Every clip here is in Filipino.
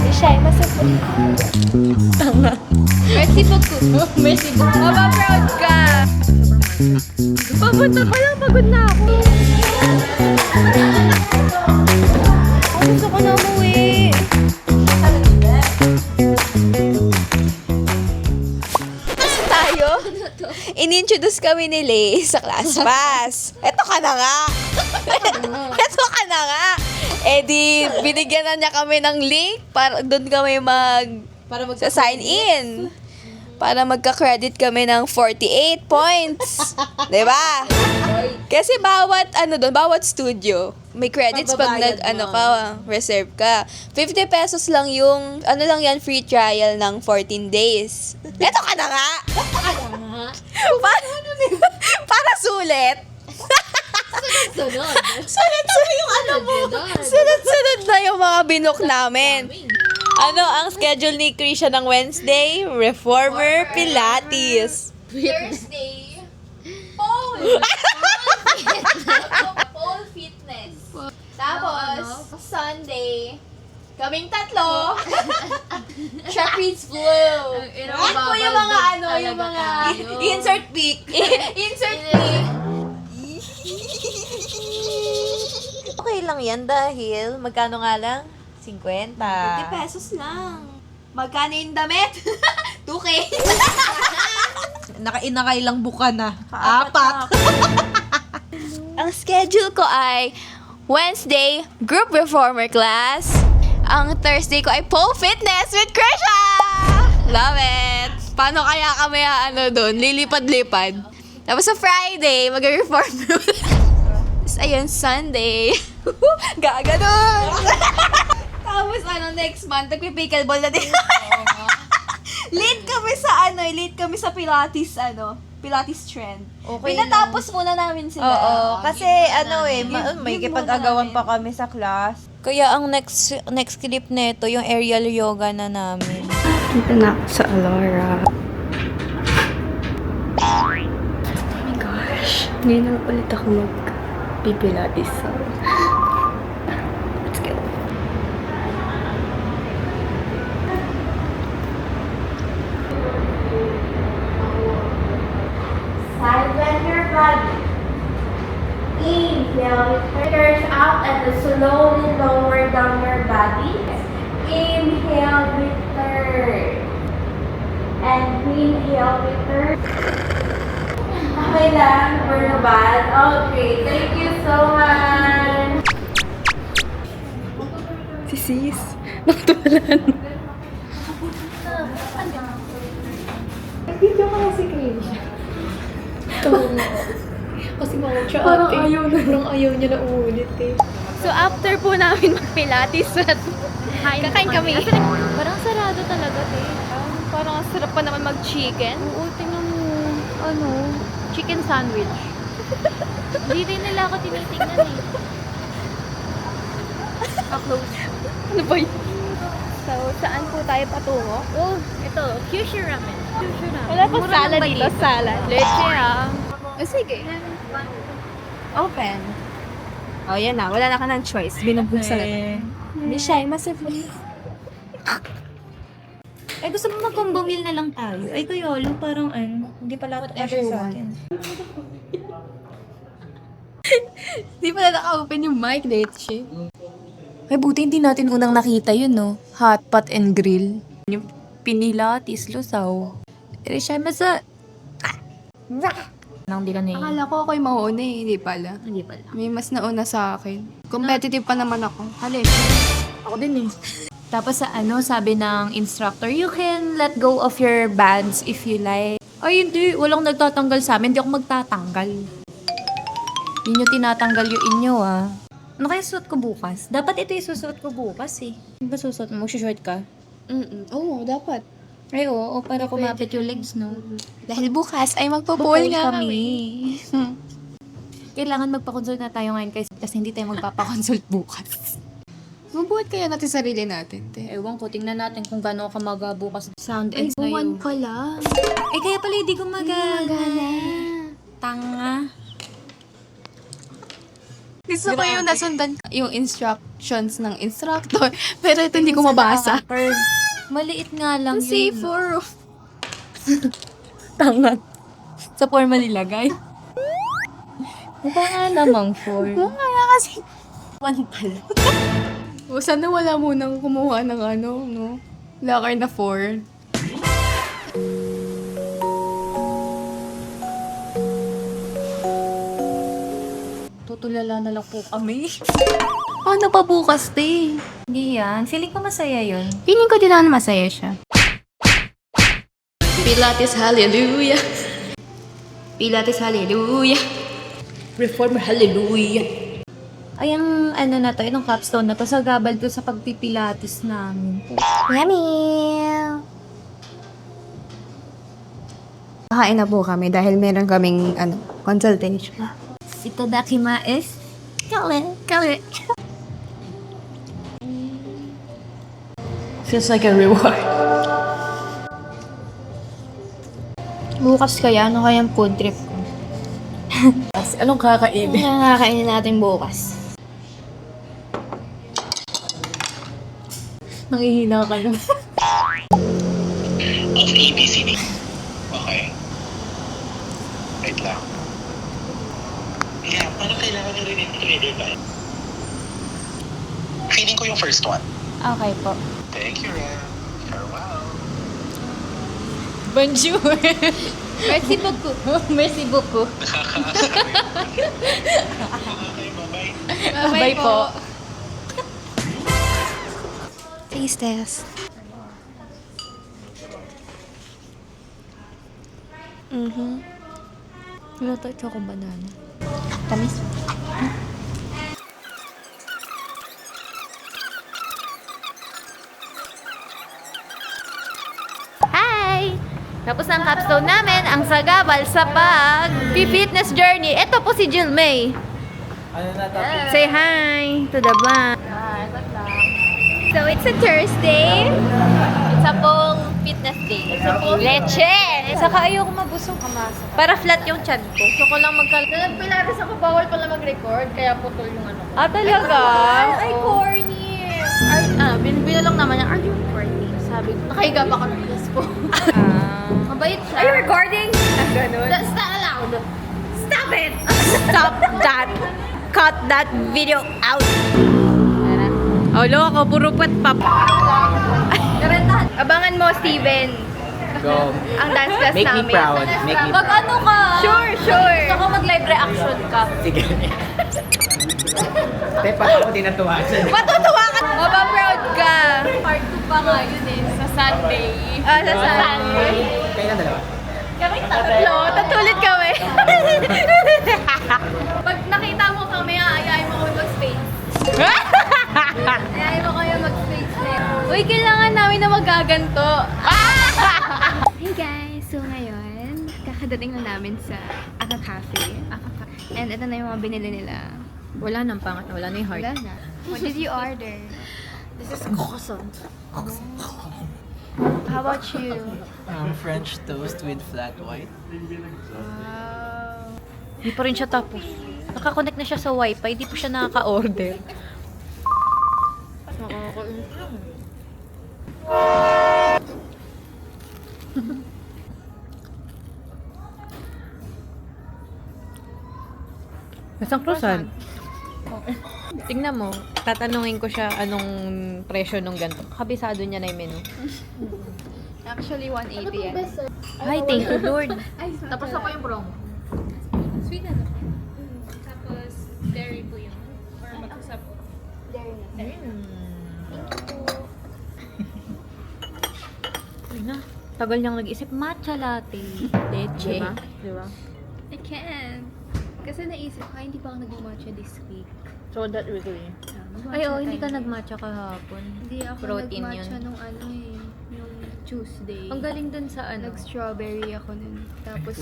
Shy, masapot. Tanga. Merci beaucoup. Merci beaucoup. Mama, proud ka. Papunta pa lang, pagod na ako. Gusto ko na umuwi. Kasi tayo, in-introduce kami ni Lay sa class pass. Eto ka na nga. Eto ka na nga. Eh di, binigyan na niya kami ng link para doon kami sign in. Para magka-credit kami ng 48 points. 'Di ba? Kasi bawat studio, may credits pag reserve ka. 50 pesos lang yung, free trial ng 14 days. Eto ka na nga! Para sulit. Sunod na yung mga binook namin. Ang schedule ni Krisha ng Wednesday? Reformer Pilates. Thursday, pole. Pole fitness. Tapos, Sunday, kaming tatlo. Trapeze flow. Yan po yung mga insert pic. Insert pic. Okay lang yan dahil magkano nga lang? 50. 50 pesos lang. Magkano yung damit? 2K. Nakailang buka na. 4. Ang schedule ko ay Wednesday, group reformer class. Ang Thursday ko ay pole fitness with Krisha! Love it! Paano kaya kami doon? Lilipad-lipad. Tapos sa Friday, mag-reformer. Tapos ayun, Sunday. Gaganon! Tapos next month, nagpipickleball na din. Late kami sa Pilates, Pilates trend. Okay Pinatapos muna namin sila. Oo, kasi may kipag-agawan pa kami sa class. Kaya ang next clip nito, yung aerial yoga na namin. Dito na ako sa Alora. Oh my gosh. Ngayon na ulit ako mag-pilates. So, let's go. Side bend your body. Inhale, return out and slowly lower down your body. Inhale, return. And inhale, return. Okay lang, we're not bad. Okay, thank you so much. Si Sis. Nakatuwalan. Video ka na si Krisha. Kasi mga parang ayaw niya na uulit eh. So after po namin mag-Pilates at kakain kami. Parang sarado talaga, eh. Parang sarap pa naman mag-chicken. Oo, tingnan mo, chicken sandwich. Hindi rin nila ako tinitingnan, eh. Close. Ano ba yun? So, saan po tayo patungo? Oh, ito, Kyushu ramen. Kyushu ramen. Wala pa Mura salad lang ba dito, salad. Leche sige. Open. Oh, yan na. Wala na ka ng choice. Binubuksan na. Hindi siya, masipon. Gusto mo mag-combo meal na lang tayo. Kuyolo, parang hindi pala kasya sa akin. Hindi pala naka-open yung mic, Leche. Ay, buti hindi natin unang nakita yun, no? Hot pot and grill. Yung pinilatis, lusaw. Pero siya masa... Nang di ka na Akala ko ako'y mauna eh. Hindi pala. Hindi pala. May mas nauna sa akin. Competitive pa naman ako. Halit. Ako din eh. Tapos sabi ng instructor, you can let go of your bands if you like. Ay, hindi. Walang nagtatanggal sa amin. Hindi ako magtatanggal. Yun yung tinatanggal yung inyo, ah. Ano kaya suot ko bukas? Dapat ito yung susuot ko bukas, eh. Ano ba susuot mo? Mag-short ka? Oo, dapat. Ay, oo. Para kumapit yung legs, no? Dahil bukas ay magpo-pole nga kami. Kailangan magpa-consult na tayo ngayon kasi hindi tayo magpapa-consult bukas. Mabuhat kaya natin sarili natin, te. Ewan ko, tingnan natin kung gano'n ka bukas sound Ay, ends na buwan yun. pala. Kaya pala hindi gumagana. Tanga. Gusto ko yung nasundan yung instructions ng instructor. Pero ito hindi ko mabasa. Maliit nga lang Kasi yun. for... Tangat. Sa forma nilagay. Mukha nga namang 4. Kaya kasi... One pala. O, sana wala munang kumuha ng ano, no? Locker na 4. Tutulala na lang po kami. Ano pa bukas, te? Hindi yan. Feeling ko masaya yun. Feeling ko din naman masaya siya. Pilates, hallelujah. Pilates, hallelujah. Reformer, hallelujah. Ay, ang ano na to, itong capstone na to, sa gabal to sa pagpipilates namin. Yummy! Kakain na po kami dahil meron kaming consultation. Itadakimasu. Kali. Feels like a reward. Bukas kaya, ano kayang food trip ko? Anong kakainin? Ano nakakainin natin bukas? Nangihina ka lang. Of ABCD. Okay. Wait lang. Yeah, parang kailangan nyo rin ito i-revise. Feeling ko yung first one. Okay po. Thank you, Ren. Farewell. Bonjour! Merci beaucoup. Merci beaucoup. Nakakaasar. Okay, bye-bye. Bye po. Taste test. Wala to, choco banana. Tamis. Hi! Tapos ang capstone namin, ang sagabal sa pag-fitness journey. Ito po si Jill May. Say hi to the vlog. So it's a Thursday. It's a pong fitness day. It's a pong leche! Saka ayoko mabusog. Para flat yung chan ko. Gusto ko lang Nagpilates ako, bawal pala mag-record, kaya putol yung ano. Ah, talaga? Ay, corny! Binalang naman niya, are you corny? Sabi ko, nakahiga pa ako ng plus po. Mabait siya. Are you recording? Ganun. That's not allowed. Stop it! Stop that! Cut that video out! Oh, loko, puro put pap. Abangan mo, Steven. Go. Ang dance class Make namin. me proud. Make me Pag proud. ano ka? Sure, sure. Gusto ko mag-live reaction ka. Sige. Te, pati ako din natuwa dyan. Matutuwa ka. Mapaproud ka. Part 2 pa nga yun eh, sa Sunday. Ah, sa Sunday. Kayo na dalawa. Kami tatlo. Tatlo, tatulit kami. Pag nakita mo kami, aayain mo kami mag-space. Ayayin mo kayo mag-space na. Uy, kailangan namin na magaganto. Hey guys! So ngayon, kakadating na namin sa Aka Cafe. And ito na yung mga binili nila. Wala nang pangat, wala na yung heart. Wala na. What did you order? This is croissant. How about you? French toast with flat white. Hindi pa rin siya tapos. Nakakonect na siya sa wifi, di pa siya nakaka-order. Isang croissant. Tingnan mo, tatanungin ko siya anong presyo nung ganito. Kabisado niya na yung menu. Actually, 180 yan. Ay, thank you, Lord. Tapos na pa yung promo. Sweet na to. Tapos, dairy po yun. Or mag-usap po. Ay na, tagal niyang nag-isip. Matcha latte. Leche. Diba? I can't. Kasi naisip ko, hindi pa ako nag-matcha this week. So that really. Ay, oh, hindi ka nag-matcha kahapon. Hindi ako Protein nag-matcha yun. nung nung Tuesday. Ang galing dun sa ano. Nag-strawberry ako nun. Tapos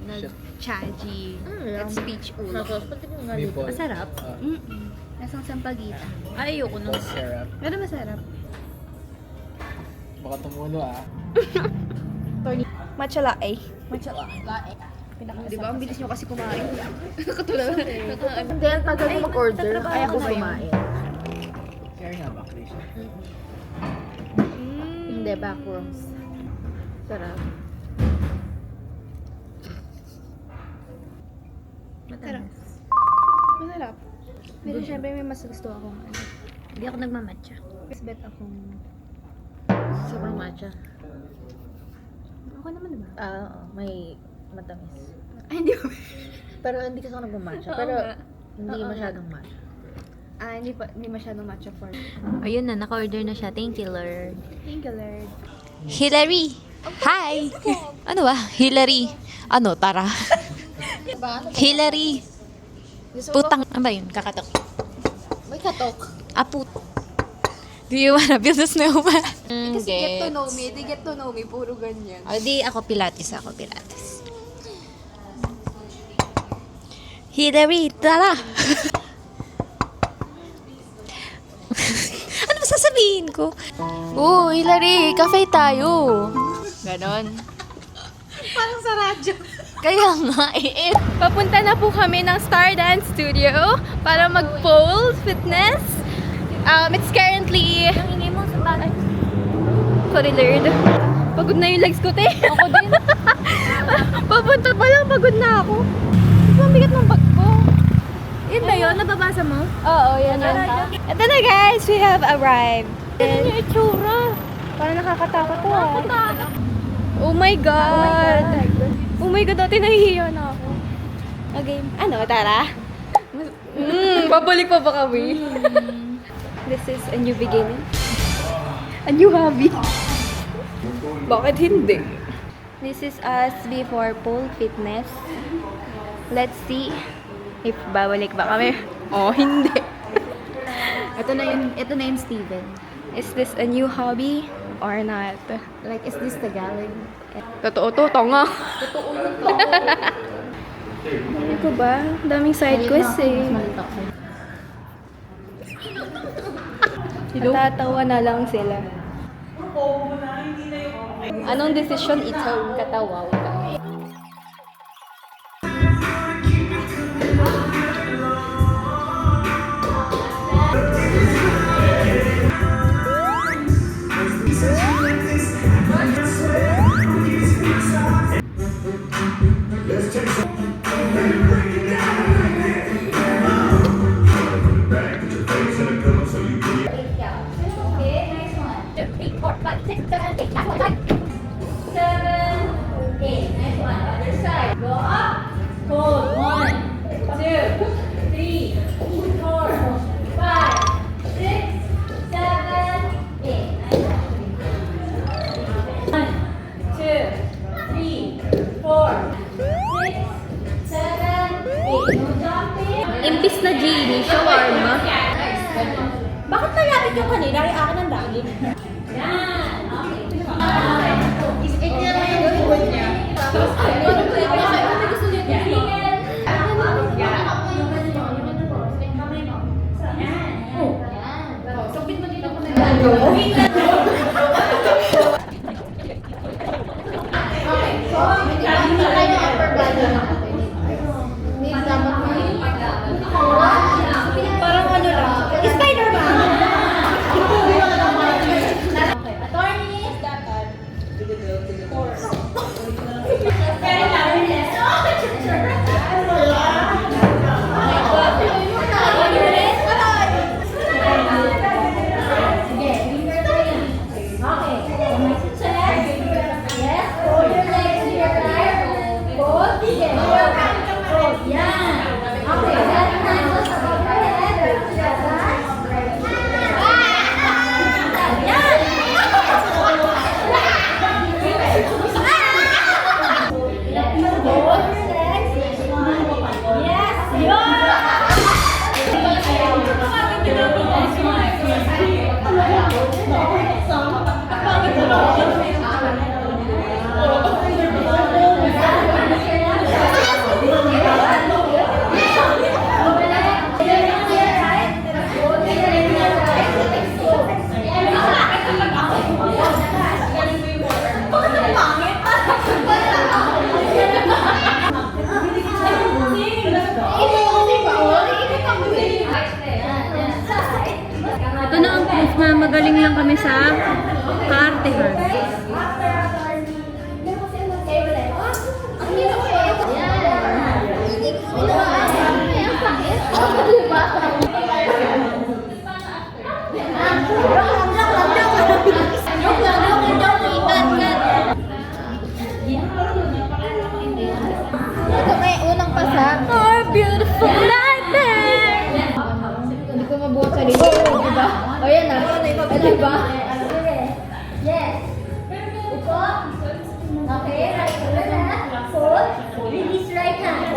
nag-chaji. That's peach ulo. Masarap. Nasang sampagita. Ay, ayoko nung Syrup. Pero masarap. Baka tumulo ah. Matcha latte. Di ba? Ang bilis nyo kasi kumain. Katulad. Hindi, ang tagal mo mag-order. Kaya ako kumain. Share nga ba, Chris? Hindi, backrooms. Sarap. Masarap. Pero syempre may mas gusto akong ano. Hindi ako nagmamatcha. Mas bet akong... Sobrang matcha. Ako naman diba? Oo, may matamis. Ay, hindi ko. Pero hindi kasi ako nagmamatcha. Oo Pero nga. hindi Oo masyadong matcha. Hindi masyadong matcha for me. Ayun na, naka-order na siya. Thank you, Lord. Thank you, Lord. Hillary! Hi! Ano ba? Hillary. Ano, tara. Hillary. Putang, ano ba yun? Kakatok. May katok. Aput. Do you wanna build a snowman? Kasi get to know me. They get to know me. Puro ganyan. O di, ako Pilates. Hillary, tara! Ano ba sasabihin ko? Oh, Hillary, cafe tayo. Ganon. Parang sa radyo. Kaya nga, Papunta na po kami ng Star Dance Studio para mag-pole fitness. It's currently... Ang ingay mo sa bagay. Sorry, Lord. Pagod na yung legs ko, te. Ako din. Papunta pa lang, pagod na ako. Ang bigat ng bag ko. Yun ba yun? Nababasa mo? Oo, yan yun. Ito na guys, we have arrived. Ano yung itsura? Parang nakakatakot to Oh my God! Oh my God, dati nahihiya na ako. Okay, ano, tara? Babalik pa ba kami? This is a new beginning. A new hobby. Bakit hindi? This is us before pole fitness. Let's see if babalik ba kami. Oh, hindi. Ito na yun, Steven. Is this a new hobby or not? Like, is this Tagalog? Totoo to, tanga. Ano ko ba? Daming side quest eh. Natatawa na lang sila. Anong decision ito? Katawa ka. Imbis na genie, shawarma. Bakit nalapit yung kanina? Ay, akin ang dami. Parang ano lang. Spider-Man! nagmamagaling lang kami sa kaartehan. Ito may unang pasa. Our beautiful nightmare! Hindi ko mabuhat sa rin. Diba? O yan na. Diba? Yes. Upo. Okay, right shoulder na. Hold. Release right hand.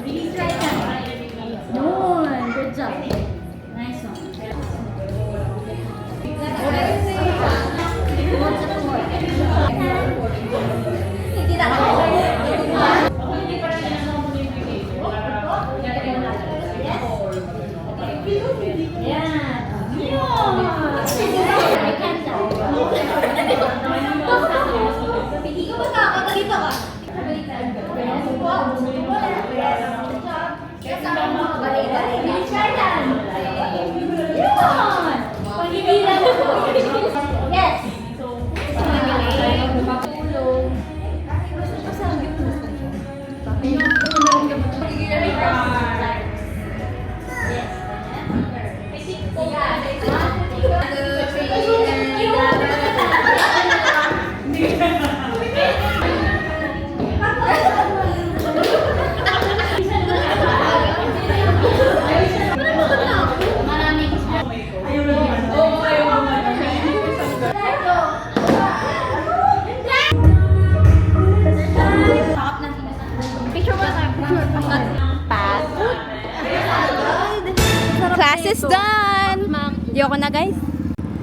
Release right hand. Yun. Good job. Nice one. Hindi na ako. Hindi ko magkakagalito ka. Kasama mo balik-balik. Yun! Paghibilan mo. Yes! Class is done! Di ako na, guys.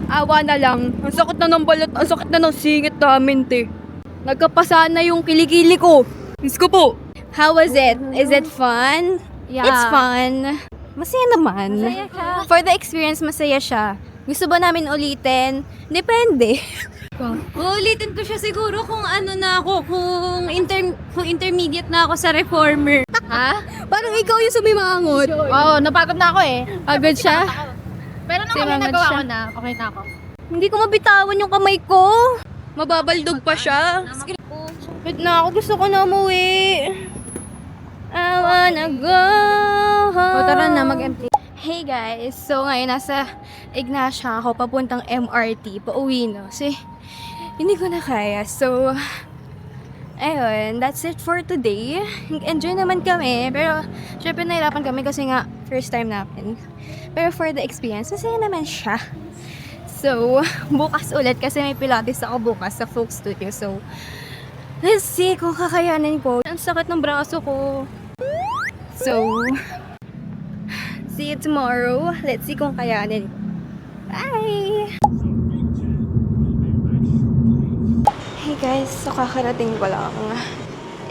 Awa na lang. Ang sakit na ng balot, ang sakit na ng singit namin, te. Nagkapasa na yung kilikili ko. Miss ko po. How was it? Is it fun? Yeah. It's fun. Masaya naman. Masaya siya. For the experience, masaya siya. Gusto ba namin ulitin? Depende. Uulitin ko siya siguro kung ano na ako, kung intermediate na ako sa reformer. Ha? Parang ikaw yung sumimangot. Oo, napagod na ako eh. Agad siya. Pero nung Simangot nagawa siya. ko na, okay na ako. Hindi ko mabitawan yung kamay ko. Mababaldog pa siya. Wait na ako. Gusto ko na umuwi. I wanna go home. tara na, mag-empty. Hey guys, so ngayon nasa Ignacia ako papuntang MRT, pauwi na. Kasi hindi ko na kaya. So, ayun, that's it for today. Enjoy naman kami, pero syempre nahirapan kami kasi nga first time namin. Pero for the experience, masaya naman siya. So, bukas ulit kasi may pilates ako bukas sa Folk Studio. So, let's see kung kakayanin ko. Ang sakit ng braso ko. So, see you tomorrow. Let's see kung kayanin. Bye! Hey guys, so kakarating ko lang.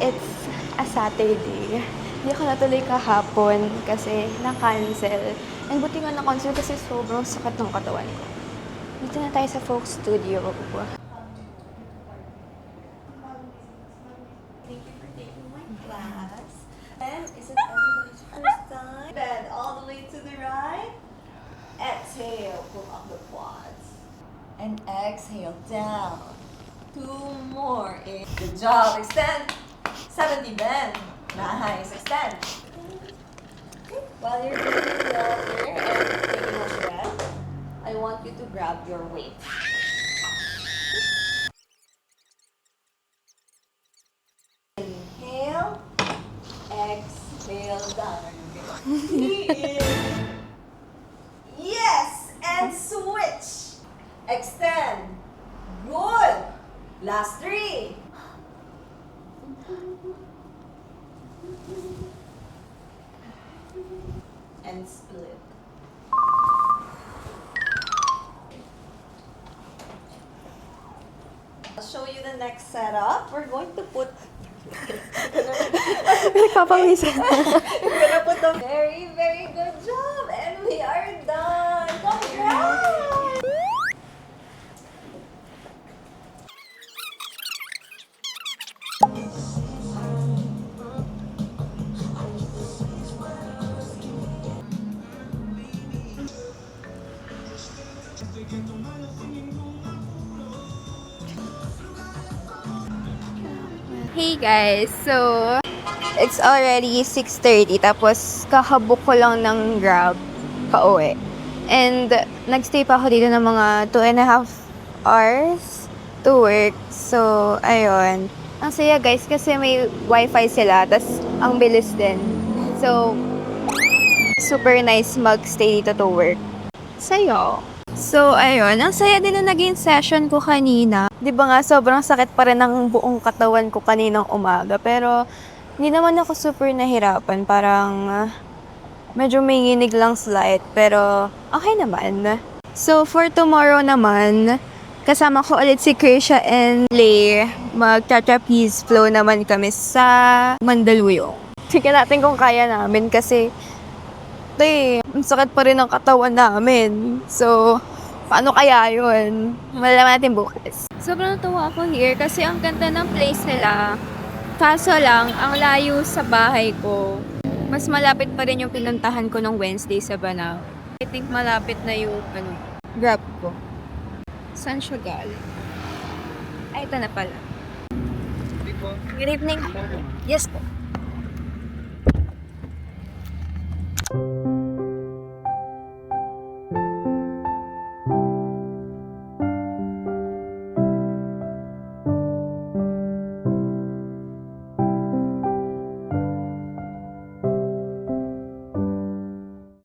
It's a Saturday. Hindi ako natuloy kahapon kasi na-cancel. And buti nga na-cancel kasi sobrang sakit ng katawan ko. Dito na tayo sa Folk Studio. Is it everybody's first time? Bend all the way to the right. Exhale, pull up the quads. And exhale, down. 2 more. Good job. Extend. 70 bend. Nice. Extend. Okay. While you're doing the here and taking a breath, I want you to grab your weight. Inhale. Exhale down. Yes! And switch. Extend. Good. Last 3. And split. I'll show you the next setup. We're going to put Nagpapawisan. We're gonna put a very, very good job. And we are done. Congrats! Hey guys, so it's already 6:30 tapos kakabook ko lang ng Grab pauwi. And nagstay pa ako dito ng mga 2.5 hours to work. So, ayun. Ang saya guys kasi may wifi sila tas ang bilis din. So, super nice magstay dito to work. Sayo. So, ayun. Ang saya din na naging session ko kanina. Di ba nga, sobrang sakit pa rin ng buong katawan ko kaninang umaga. Pero, hindi naman ako super nahirapan. Parang, medyo may nginig lang slight. Pero, okay naman. So, for tomorrow naman, kasama ko ulit si Krisha and Lay. Mag-trapeze flow naman kami sa Mandaluyong. Tingnan natin kung kaya namin kasi ang sakit pa rin ng katawan namin. So, paano kaya yun? Malalaman natin bukas. Sobrang natuwa ako here kasi ang ganda ng place nila. Kaso lang, ang layo sa bahay ko. Mas malapit pa rin yung pinuntahan ko nung Wednesday sa Banao. I think malapit na yung Grab ko. Saan siya galing? Ay, ito na pala. Good evening. Yes po.